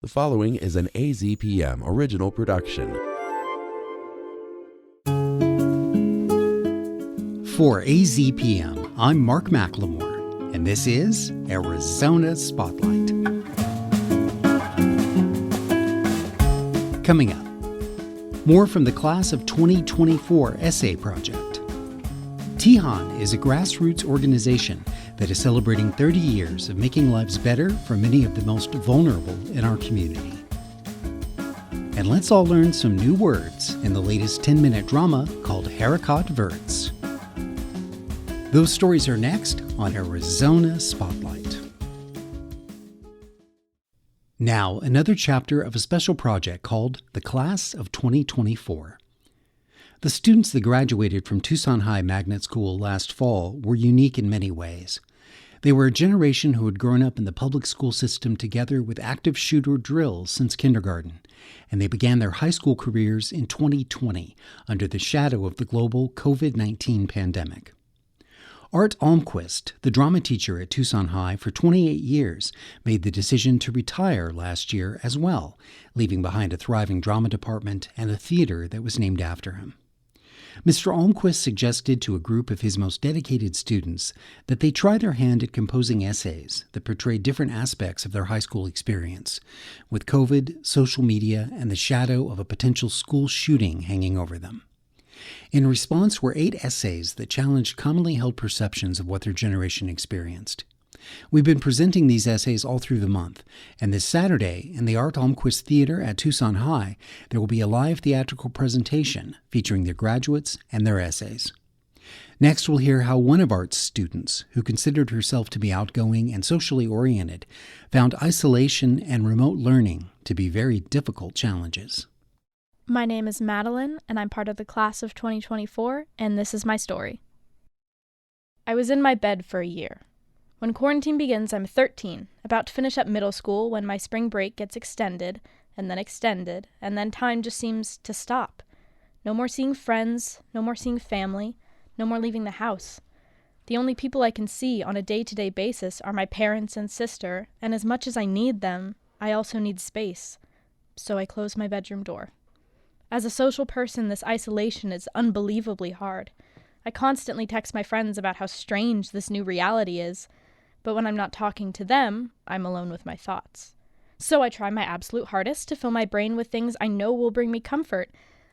The following is an AZPM original production. For AZPM, I'm Mark McLemore, and this is Arizona Spotlight. Coming up, more from the Class of 2024 essay project. TIHAN is a grassroots organization that is celebrating 30 years of making lives better for many of the most vulnerable in our community. And let's all learn some new words in the latest 10-minute drama called Haricot Verts. Those stories are next on Arizona Spotlight. Now, another chapter of a special project called the Class of 2024. The students that graduated from Tucson High Magnet School last fall were unique in many ways. They were a generation who had grown up in the public school system together with active shooter drills since kindergarten, and they began their high school careers in 2020 under the shadow of the global COVID-19 pandemic. Art Almquist, the drama teacher at Tucson High for 28 years, made the decision to retire last year as well, leaving behind a thriving drama department and a theater that was named after him. Mr. Almquist suggested to a group of his most dedicated students that they try their hand at composing essays that portray different aspects of their high school experience, with COVID, social media, and the shadow of a potential school shooting hanging over them. In response were 8 essays that challenged commonly held perceptions of what their generation experienced. We've been presenting these essays all through the month, and this Saturday in the Art Almquist Theater at Tucson High, there will be a live theatrical presentation featuring their graduates and their essays. Next, we'll hear how one of Art's students, who considered herself to be outgoing and socially oriented, found isolation and remote learning to be very difficult challenges. My name is Madeline, and I'm part of the Class of 2024, and this is my story. I was in my bed for a year. When quarantine begins, I'm 13, about to finish up middle school when my spring break gets extended, and then time just seems to stop. No more seeing friends, no more seeing family, no more leaving the house. The only people I can see on a day-to-day basis are my parents and sister, and as much as I need them, I also need space. So I close my bedroom door. As a social person, this isolation is unbelievably hard. I constantly text my friends about how strange this new reality is, but when I'm not talking to them, I'm alone with my thoughts. So I try my absolute hardest to fill my brain with things I know will bring me comfort.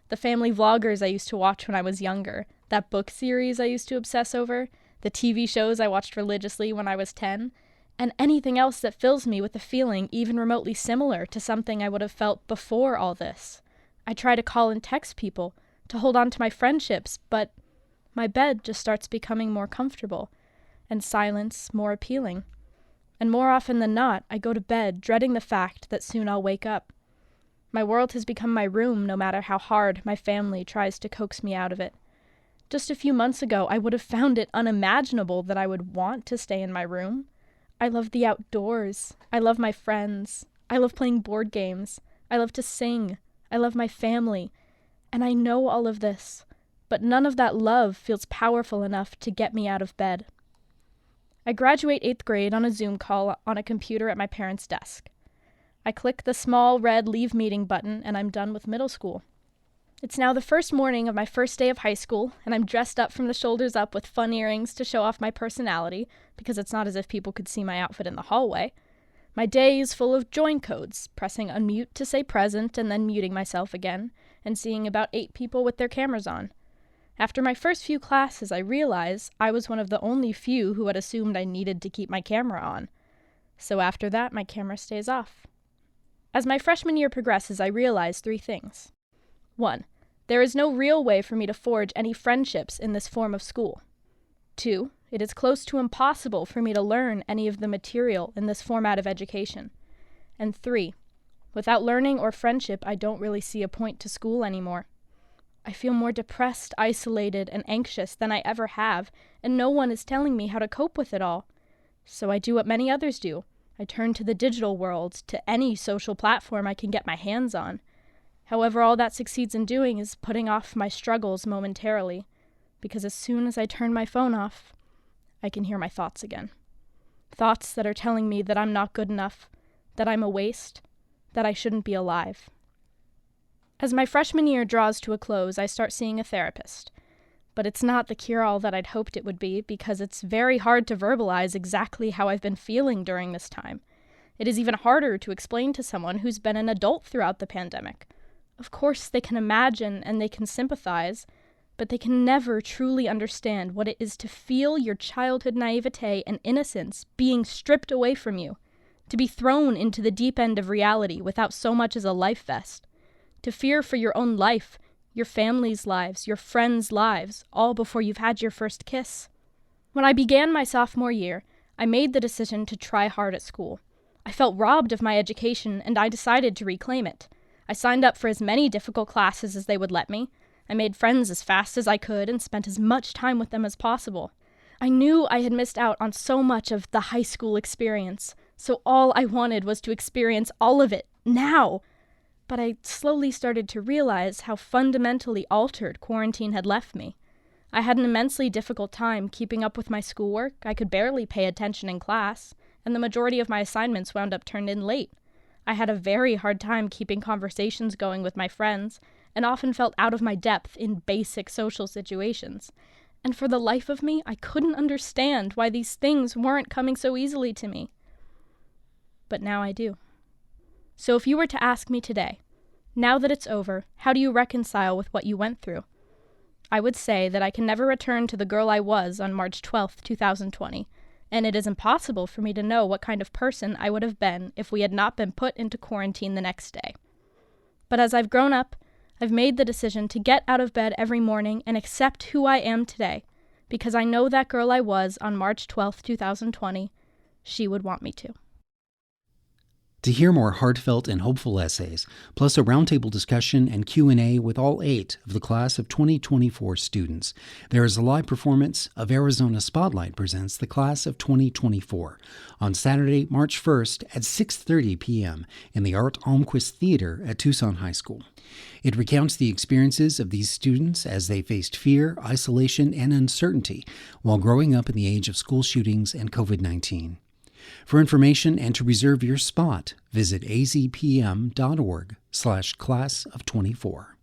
The family vloggers I used to watch when I was younger, that book series I used to obsess over, the TV shows I watched religiously when I was 10, and anything else that fills me with a feeling even remotely similar to something I would have felt before all this. I try to call and text people, to hold on to my friendships, but my bed just starts becoming more comfortable, and silence more appealing. And more often than not, I go to bed dreading the fact that soon I'll wake up. My world has become my room no matter how hard my family tries to coax me out of it. Just a few months ago, I would have found it unimaginable that I would want to stay in my room. I love the outdoors. I love my friends. I love playing board games. I love to sing. I love my family. And I know all of this, but none of that love feels powerful enough to get me out of bed. I graduate 8th grade on a Zoom call on a computer at my parents' desk. I click the small red Leave Meeting button and I'm done with middle school. It's now the first morning of my first day of high school, and I'm dressed up from the shoulders up with fun earrings to show off my personality, because it's not as if people could see my outfit in the hallway. My day is full of join codes, pressing unmute to say present and then muting myself again, and seeing about 8 people with their cameras on. After my first few classes, I realized I was one of the only few who had assumed I needed to keep my camera on. So after that, my camera stays off. As my freshman year progresses, I realize 3 things. 1. There is no real way for me to forge any friendships in this form of school. 2. It is close to impossible for me to learn any of the material in this format of education. And 3. Without learning or friendship, I don't really see a point to school anymore. I feel more depressed, isolated, and anxious than I ever have, and no one is telling me how to cope with it all. So I do what many others do. I turn to the digital world, to any social platform I can get my hands on. However, all that succeeds in doing is putting off my struggles momentarily, because as soon as I turn my phone off, I can hear my thoughts again. Thoughts that are telling me that I'm not good enough, that I'm a waste, that I shouldn't be alive. As my freshman year draws to a close, I start seeing a therapist. But it's not the cure-all that I'd hoped it would be, because it's very hard to verbalize exactly how I've been feeling during this time. It is even harder to explain to someone who's been an adult throughout the pandemic. Of course, they can imagine and they can sympathize, but they can never truly understand what it is to feel your childhood naivete and innocence being stripped away from you, to be thrown into the deep end of reality without so much as a life vest, to fear for your own life, your family's lives, your friends' lives, all before you've had your first kiss. When I began my sophomore year, I made the decision to try hard at school. I felt robbed of my education, and I decided to reclaim it. I signed up for as many difficult classes as they would let me. I made friends as fast as I could and spent as much time with them as possible. I knew I had missed out on so much of the high school experience, so all I wanted was to experience all of it, now. But I slowly started to realize how fundamentally altered quarantine had left me. I had an immensely difficult time keeping up with my schoolwork. I could barely pay attention in class, and the majority of my assignments wound up turned in late. I had a very hard time keeping conversations going with my friends, and often felt out of my depth in basic social situations. And for the life of me, I couldn't understand why these things weren't coming so easily to me. But now I do. So if you were to ask me today, now that it's over, how do you reconcile with what you went through? I would say that I can never return to the girl I was on March 12th, 2020, and it is impossible for me to know what kind of person I would have been if we had not been put into quarantine the next day. But as I've grown up, I've made the decision to get out of bed every morning and accept who I am today, because I know that girl I was on March 12th, 2020, she would want me to. To hear more heartfelt and hopeful essays, plus a roundtable discussion and Q&A with all 8 of the class of 2024 students, there is a live performance of Arizona Spotlight Presents the Class of 2024 on Saturday, March 1st at 6:30 p.m. in the Art Almquist Theater at Tucson High School. It recounts the experiences of these students as they faced fear, isolation, and uncertainty while growing up in the age of school shootings and COVID-19. For information and to reserve your spot, visit azpm.org/class of 24.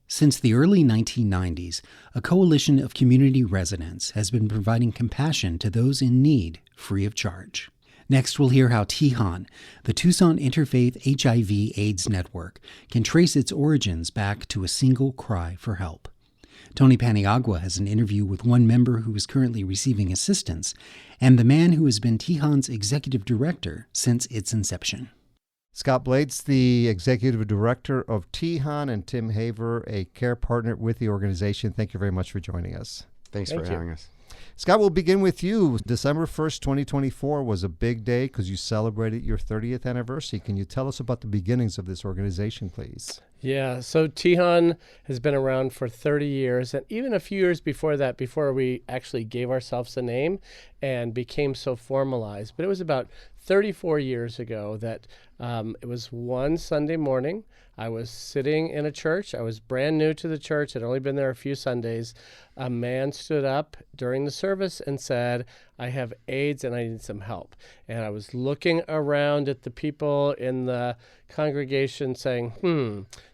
Since the early 1990s, a coalition of community residents has been providing compassion to those in need free of charge. Next, we'll hear how TIHAN, the Tucson Interfaith HIV/AIDS Network, can trace its origins back to a single cry for help. Tony Paniagua has an interview with one member who is currently receiving assistance and the man who has been TIHAN's executive director since its inception. Scott Blades, the executive director of TIHAN, and Tim Haver, a care partner with the organization. Thank you very much for joining us. Thanks for having us. Scott, we'll begin with you. December 1st, 2024 was a big day because you celebrated your 30th anniversary. Can you tell us about the beginnings of this organization, please? Yeah, so TIHAN has been around for 30 years, and even a few years before that, before we actually gave ourselves a name and became so formalized. But it was about 34 years ago that it was one Sunday morning. I was sitting in a church. I was brand new to the church. Had only been there a few Sundays. A man stood up during the service and said, "I have AIDS and I need some help." And I was looking around at the people in the congregation saying,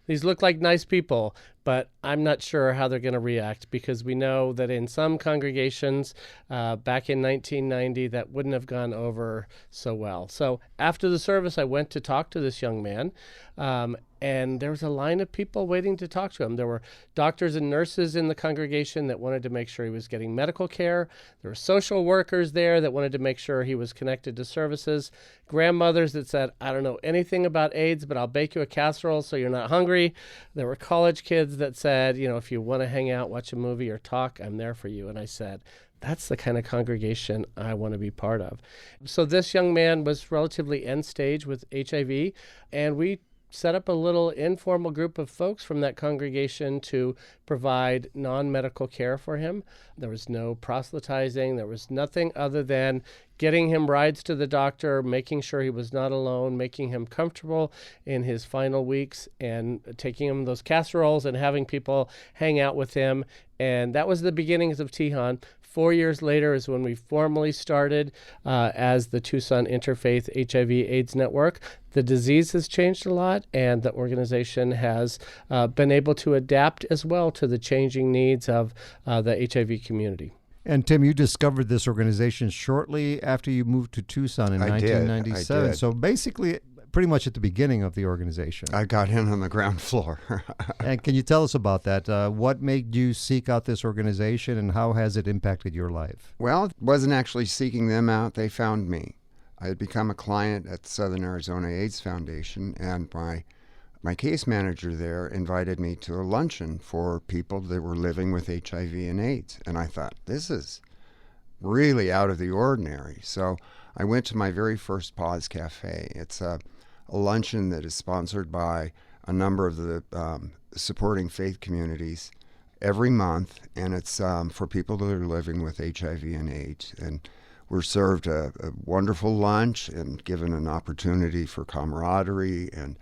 these look like nice people, but I'm not sure how they're going to react, because we know that in some congregations back in 1990, that wouldn't have gone over so well. So after the service, I went to talk to this young man, and there was a line of people waiting to talk to him. There were doctors and nurses in the congregation that wanted to make sure he was getting medical care. There were social workers there that wanted to make sure he was connected to services. Grandmothers that said, "I don't know anything about AIDS, but I'll bake you a casserole so you're not hungry." There were college kids that said, if you want to hang out, watch a movie, or talk, I'm there for you. And I said, that's the kind of congregation I want to be part of. So this young man was relatively end stage with HIV, and we set up a little informal group of folks from that congregation to provide non-medical care for him. There was no proselytizing. There was nothing other than getting him rides to the doctor, making sure he was not alone, making him comfortable in his final weeks, and taking him those casseroles and having people hang out with him. And that was the beginnings of TIHAN. 4 years later is when we formally started as the Tucson Interfaith HIV/AIDS Network. The disease has changed a lot, and the organization has been able to adapt as well to the changing needs of the HIV community. And Tim, you discovered this organization shortly after you moved to Tucson in I 1997. did. So basically, pretty much at the beginning of the organization. I got in on the ground floor. And can you tell us about that? What made you seek out this organization, and how has it impacted your life? Well, it wasn't actually seeking them out. They found me. I had become a client at the Southern Arizona AIDS Foundation, and my case manager there invited me to a luncheon for people that were living with HIV and AIDS. And I thought, this is really out of the ordinary. So I went to my very first Pause Cafe. It's a luncheon that is sponsored by a number of the supporting faith communities every month, and it's for people that are living with HIV and AIDS. And we're served a wonderful lunch and given an opportunity for camaraderie, and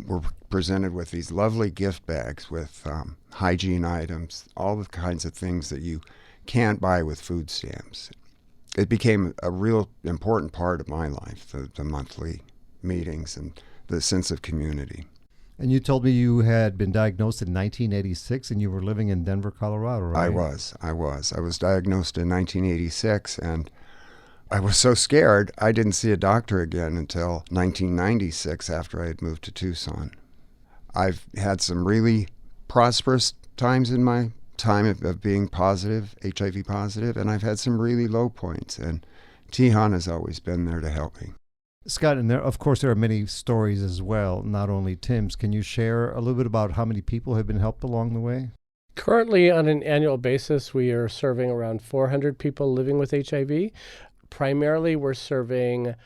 we're presented with these lovely gift bags with hygiene items, all the kinds of things that you can't buy with food stamps. It became a real important part of my life, the monthly meetings and the sense of community. And you told me you had been diagnosed in 1986 and you were living in Denver, Colorado, right? I was. I was diagnosed in 1986, and I was so scared I didn't see a doctor again until 1996 after I had moved to Tucson. I've had some really prosperous times in my time of being positive, HIV positive, and I've had some really low points, and TIHAN has always been there to help me. Scott, and of course there are many stories as well, not only Tim's. Can you share a little bit about how many people have been helped along the way? Currently, on an annual basis, we are serving around 400 people living with HIV. Primarily, we're serving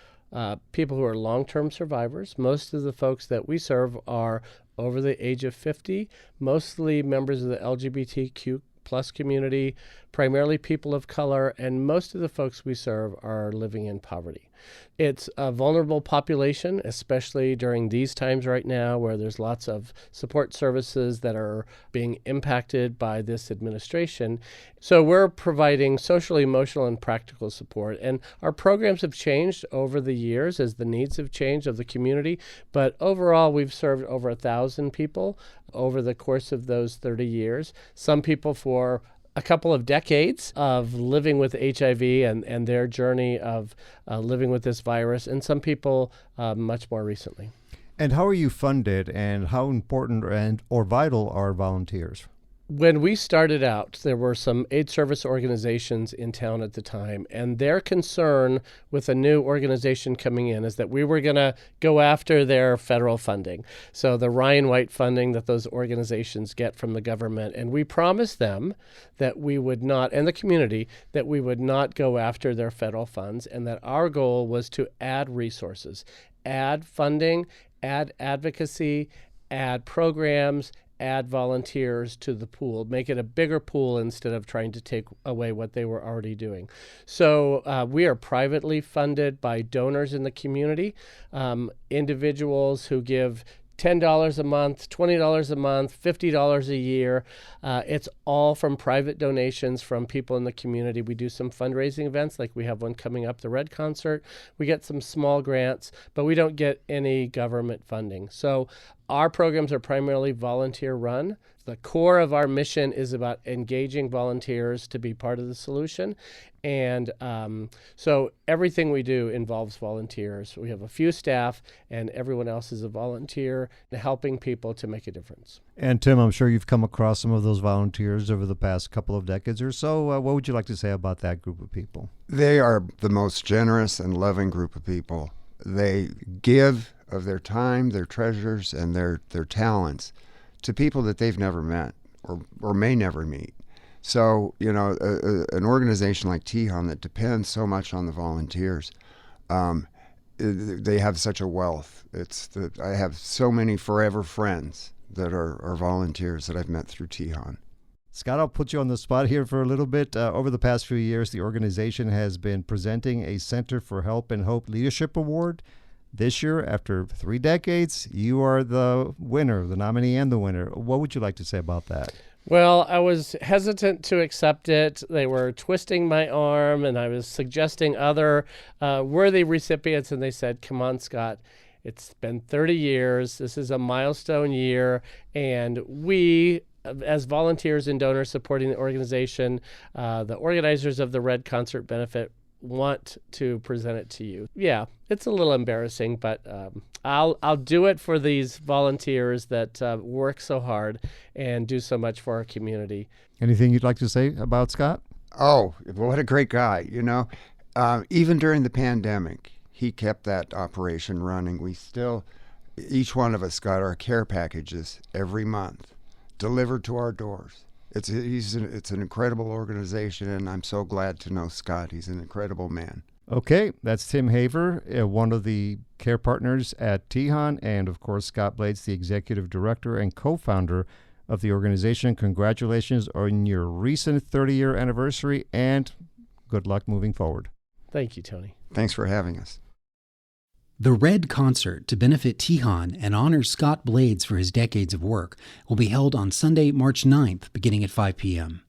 people who are long-term survivors. Most of the folks that we serve are over the age of 50, mostly members of the LGBTQ plus community, primarily people of color, and most of the folks we serve are living in poverty. It's a vulnerable population, especially during these times right now where there's lots of support services that are being impacted by this administration. So we're providing social, emotional, and practical support. And our programs have changed over the years as the needs have changed of the community. But overall, we've served over 1,000 people over the course of those 30 years. Some people for a couple of decades of living with HIV and their journey of living with this virus, and some people much more recently. And how are you funded, and how important or vital are volunteers? When we started out, there were some AIDS service organizations in town at the time, and their concern with a new organization coming in is that we were going to go after their federal funding. So the Ryan White funding that those organizations get from the government. And we promised them that we would not, and the community, that we would not go after their federal funds, and that our goal was to add resources, add funding, add advocacy, add programs, add volunteers to the pool, make it a bigger pool instead of trying to take away what they were already doing. So we are privately funded by donors in the community, individuals who give $10 a month, $20 a month, $50 a year. It's all from private donations from people in the community. We do some fundraising events, like we have one coming up, the Red Concert. We get some small grants, but we don't get any government funding. So our programs are primarily volunteer run. The core of our mission is about engaging volunteers to be part of the solution. And so everything we do involves volunteers. We have a few staff, and everyone else is a volunteer helping people to make a difference. And Tim, I'm sure you've come across some of those volunteers over the past couple of decades or so. What would you like to say about that group of people? They are the most generous and loving group of people. They give of their time, their treasures, and their talents to people that they've never met or may never meet. So, you know, an organization like TIHAN that depends so much on the volunteers, they have such a wealth. I have so many forever friends that are volunteers that I've met through TIHAN. Scott, I'll put you on the spot here for a little bit. Over the past few years, the organization has been presenting a Center for Help and Hope Leadership Award. This year, after 3 decades, you are the winner, the nominee and the winner. What would you like to say about that? Well, I was hesitant to accept it. They were twisting my arm, and I was suggesting other worthy recipients, and they said, come on, Scott. It's been 30 years. This is a milestone year, and we, as volunteers and donors supporting the organization, the organizers of the Red Concert Benefit, want to present it to you. Yeah, it's a little embarrassing, but I'll do it for these volunteers that work so hard and do so much for our community. Anything you'd like to say about Scott? Oh, what a great guy. Even during the pandemic, he kept that operation running. We still, each one of us got our care packages every month delivered to our doors. It's an incredible organization, and I'm so glad to know Scott. He's an incredible man. Okay, that's Tim Haver, one of the care partners at TIHAN, and of course Scott Blades, the executive director and co-founder of the organization. Congratulations on your recent 30-year anniversary, and good luck moving forward. Thank you, Tony. Thanks for having us. The Red Concert to benefit TIHAN and honor Scott Blades for his decades of work will be held on Sunday, March 9th, beginning at 5 p.m.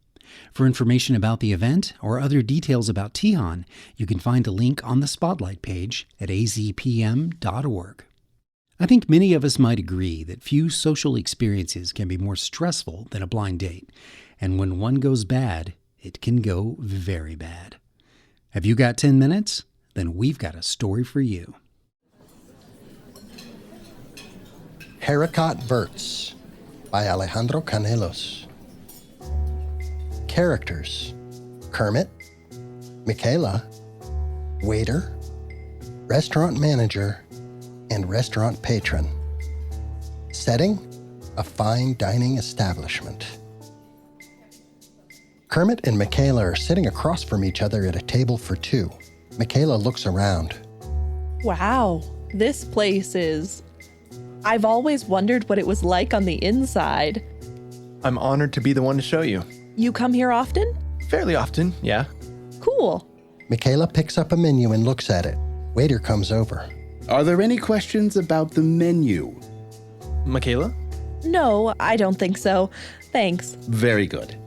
For information about the event or other details about TIHAN, you can find a link on the Spotlight page at azpm.org. I think many of us might agree that few social experiences can be more stressful than a blind date, and when one goes bad, it can go very bad. Have you got 10 minutes? Then we've got a story for you. Haricot Verts by Alejandro Canelos. Characters: Kermit, Michaela, waiter, restaurant manager, and restaurant patron. Setting: a fine dining establishment. Kermit and Michaela are sitting across from each other at a table for two. Michaela looks around. Wow, this place is... I've always wondered what it was like on the inside. I'm honored to be the one to show you. You come here often? Fairly often, yeah. Cool. Michaela picks up a menu and looks at it. Waiter comes over. Are there any questions about the menu? Michaela? No, I don't think so. Thanks. Very good.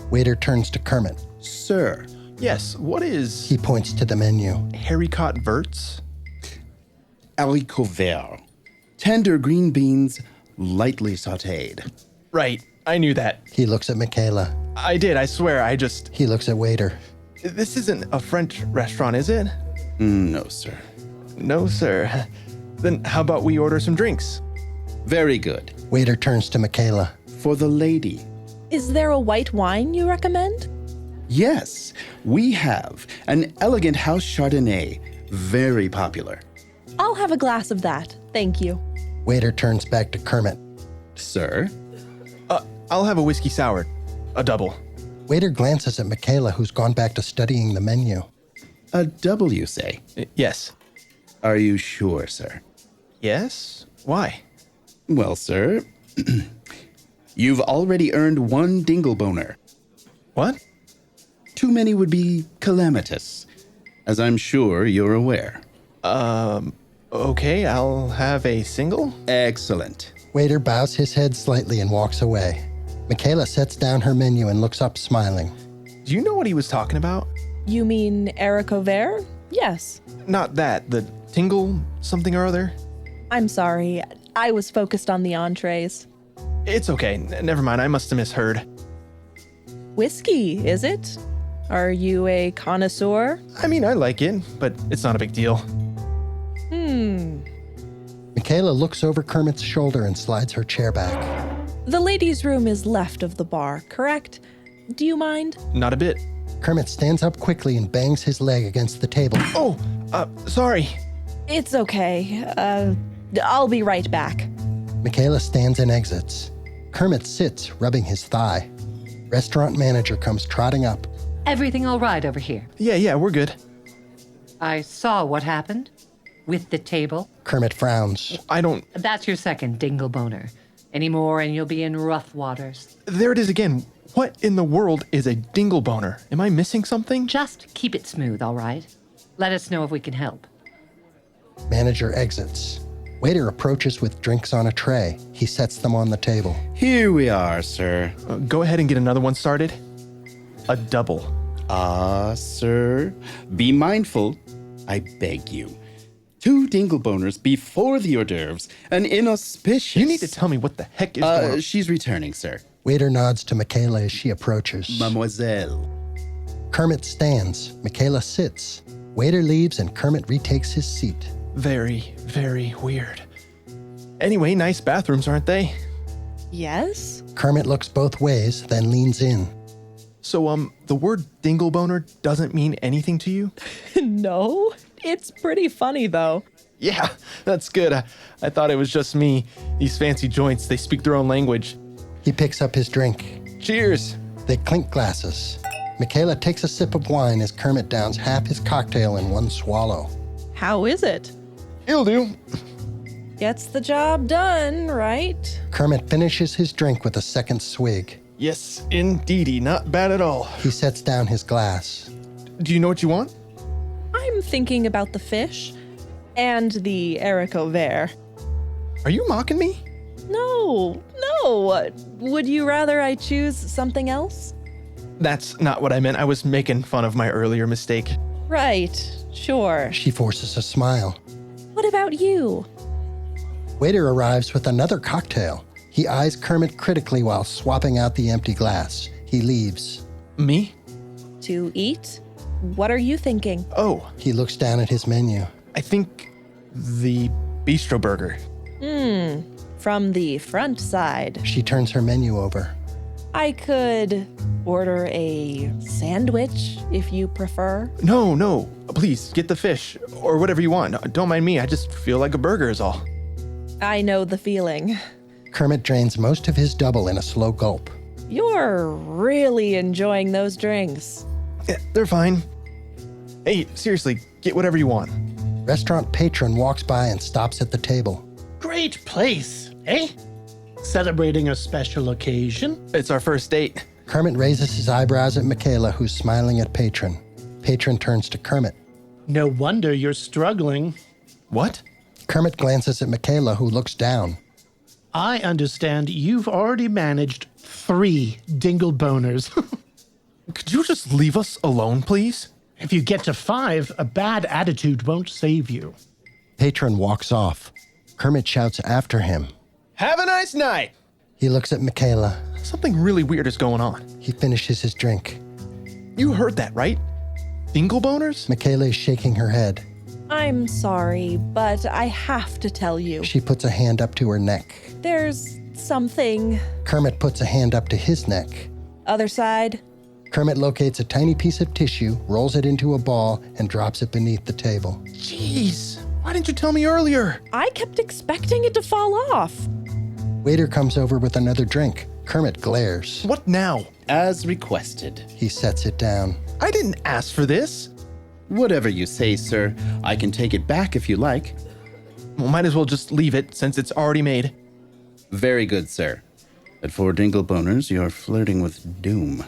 Waiter turns to Kermit. Sir, Yes, what is He points to the menu. Haricot Verts? Haricot Verts. Tender green beans, lightly sautéed. Right, I knew that. He looks at Michaela. I did, I swear, He looks at waiter. This isn't a French restaurant, is it? No, sir. No, sir. Then how about we order some drinks? Very good. Waiter turns to Michaela. For the lady. Is there a white wine you recommend? Yes, we have an elegant house Chardonnay. Very popular. I'll have a glass of that. Thank you. Waiter turns back to Kermit. Sir? I'll have a whiskey sour. A double. Waiter glances at Michaela, who's gone back to studying the menu. A double, you say? Yes. Are you sure, sir? Yes? Why? Well, sir, you've already earned one dingleboner. What? Too many would be calamitous, as I'm sure you're aware. Okay, I'll have a single. Excellent. Waiter bows his head slightly and walks away. Michaela sets down her menu and looks up, smiling. Do you know what he was talking about? You mean Haricot Verts? Yes. Not that, the tingle something or other? I'm sorry. I was focused on the entrees. It's okay, never mind, I must have misheard. Whiskey, is it? Are you a connoisseur? I mean, I like it, but it's not a big deal. Michaela looks over Kermit's shoulder and slides her chair back. The ladies' room is left of the bar, correct? Do you mind? Not a bit. Kermit stands up quickly and bangs his leg against the table. Oh, sorry. It's okay. I'll be right back. Michaela stands and exits. Kermit sits, rubbing his thigh. Restaurant manager comes trotting up. Everything all right over here? Yeah, we're good. I saw what happened with the table. Kermit frowns. That's your second dingleboner. Any more and you'll be in rough waters. There it is again. What in the world is a dingleboner? Am I missing something? Just keep it smooth, all right? Let us know if we can help. Manager exits. Waiter approaches with drinks on a tray. He sets them on the table. Here we are, sir. Go ahead and get another one started. A double. Sir, be mindful, I beg you. 2 dingleboners before the hors d'oeuvres, an inauspicious... You need to tell me what the heck is going on. She's returning, sir. Waiter nods to Michaela as she approaches. Mademoiselle. Kermit stands. Michaela sits. Waiter leaves and Kermit retakes his seat. Very, very weird. Anyway, nice bathrooms, aren't they? Yes? Kermit looks both ways, then leans in. So, the word dingleboner doesn't mean anything to you? No. It's pretty funny, though. Yeah, that's good. I thought it was just me. These fancy joints, they speak their own language. He picks up his drink. Cheers. They clink glasses. Michaela takes a sip of wine as Kermit downs half his cocktail in one swallow. How is it? It'll do. Gets the job done, right? Kermit finishes his drink with a second swig. Yes, indeedy. Not bad at all. He sets down his glass. Do you know what you want? I'm thinking about the fish and the Haricot Verts. Are you mocking me? No. Would you rather I choose something else? That's not what I meant. I was making fun of my earlier mistake. Right, sure. She forces a smile. What about you? Waiter arrives with another cocktail. He eyes Kermit critically while swapping out the empty glass. He leaves. Me? To eat? What are you thinking? Oh, He looks down at his menu. I think the bistro burger. From the front side. She turns her menu over. I could order a sandwich if you prefer. No, please, get the fish, or whatever you want. Don't mind me, I just feel like a burger is all. I know the feeling. Kermit drains most of his double in a slow gulp. You're really enjoying those drinks. Yeah, they're fine. Hey, seriously, get whatever you want. Restaurant patron walks by and stops at the table. Great place, eh? Celebrating a special occasion? It's our first date. Kermit raises his eyebrows at Michaela, who's smiling at Patron. Patron turns to Kermit. No wonder you're struggling. What? Kermit glances at Michaela, who looks down. I understand you've already managed 3 dingleboners. Could you just leave us alone, please? If you get to 5, a bad attitude won't save you. Patron walks off. Kermit shouts after him. Have a nice night. He looks at Michaela. Something really weird is going on. He finishes his drink. You heard that, right? Dingleboners? Michaela is shaking her head. I'm sorry, but I have to tell you. She puts a hand up to her neck. There's something. Kermit puts a hand up to his neck. Other side. Kermit locates a tiny piece of tissue, rolls it into a ball, and drops it beneath the table. Jeez, why didn't you tell me earlier? I kept expecting it to fall off. Waiter comes over with another drink. Kermit glares. What now? As requested. He sets it down. I didn't ask for this. Whatever you say, sir. I can take it back if you like. Well, might as well just leave it since it's already made. Very good, sir. At 4 dingleboners, you're flirting with doom.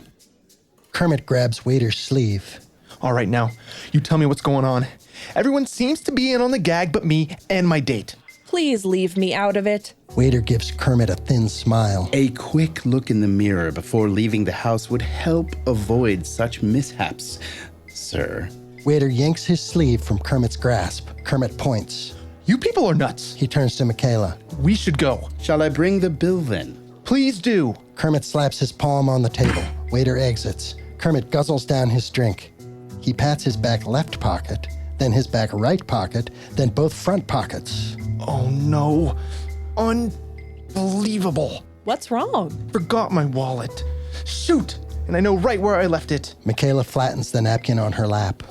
Kermit grabs Waiter's sleeve. All right, now, you tell me what's going on. Everyone seems to be in on the gag but me and my date. Please leave me out of it. Waiter gives Kermit a thin smile. A quick look in the mirror before leaving the house would help avoid such mishaps, sir. Waiter yanks his sleeve from Kermit's grasp. Kermit points. You people are nuts. He turns to Michaela. We should go. Shall I bring the bill then? Please do. Kermit slaps his palm on the table. Waiter exits. Kermit guzzles down his drink. He pats his back left pocket, then his back right pocket, then both front pockets. Oh no. Unbelievable. What's wrong? Forgot my wallet. Shoot! And I know right where I left it. Michaela flattens the napkin on her lap.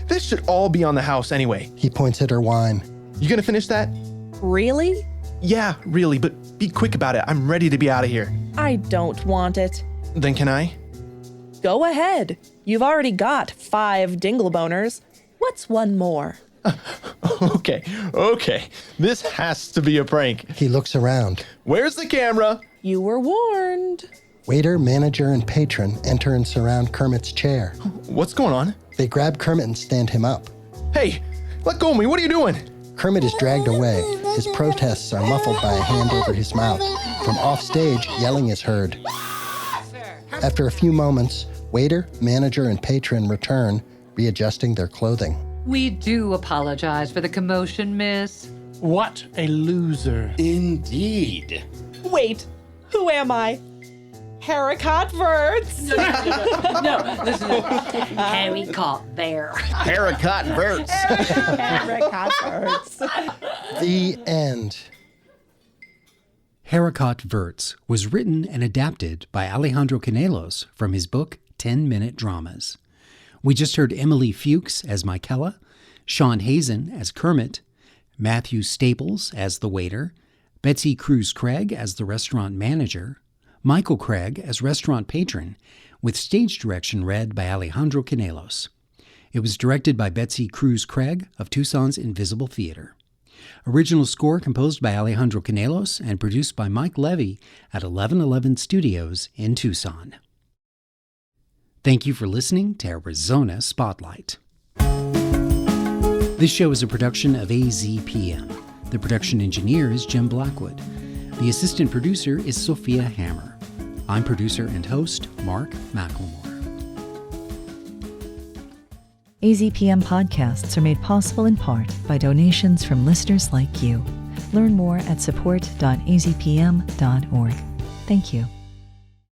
This should all be on the house anyway. He points at her wine. You gonna finish that? Really? Yeah, really, but be quick about it. I'm ready to be out of here. I don't want it. Then can I? Go ahead. You've already got 5 dingleboners. What's one more? Okay. This has to be a prank. He looks around. Where's the camera? You were warned. Waiter, manager, and patron enter and surround Kermit's chair. What's going on? They grab Kermit and stand him up. Hey, let go of me. What are you doing? Kermit is dragged away. His protests are muffled by a hand over his mouth. From offstage, yelling is heard. After a few moments, waiter, manager, and patron return, readjusting their clothing. We do apologize for the commotion, miss. What a loser. Indeed. Wait, who am I? Haricot Verts? No, listen. Haricot there. Haricot Verts. Haricot Verts. The end. Haricot Verts was written and adapted by Alejandro Canelos from his book 10-Minute Dramas. We just heard Emily Fuchs as Michaela, Sean Hazen as Kermit, Matthew Staples as the waiter, Betsy Cruz Craig as the restaurant manager, Michael Craig as restaurant patron, with stage direction read by Alejandro Canelos. It was directed by Betsy Cruz Craig of Tucson's Invisible Theater. Original score composed by Alejandro Canelos and produced by Mike Levy at 1111 Studios in Tucson. Thank you for listening to Arizona Spotlight. This show is a production of AZPM. The production engineer is Jim Blackwood. The assistant producer is Sophia Hammer. I'm producer and host Mark McLemore. AZPM podcasts are made possible in part by donations from listeners like you. Learn more at support.azpm.org. Thank you.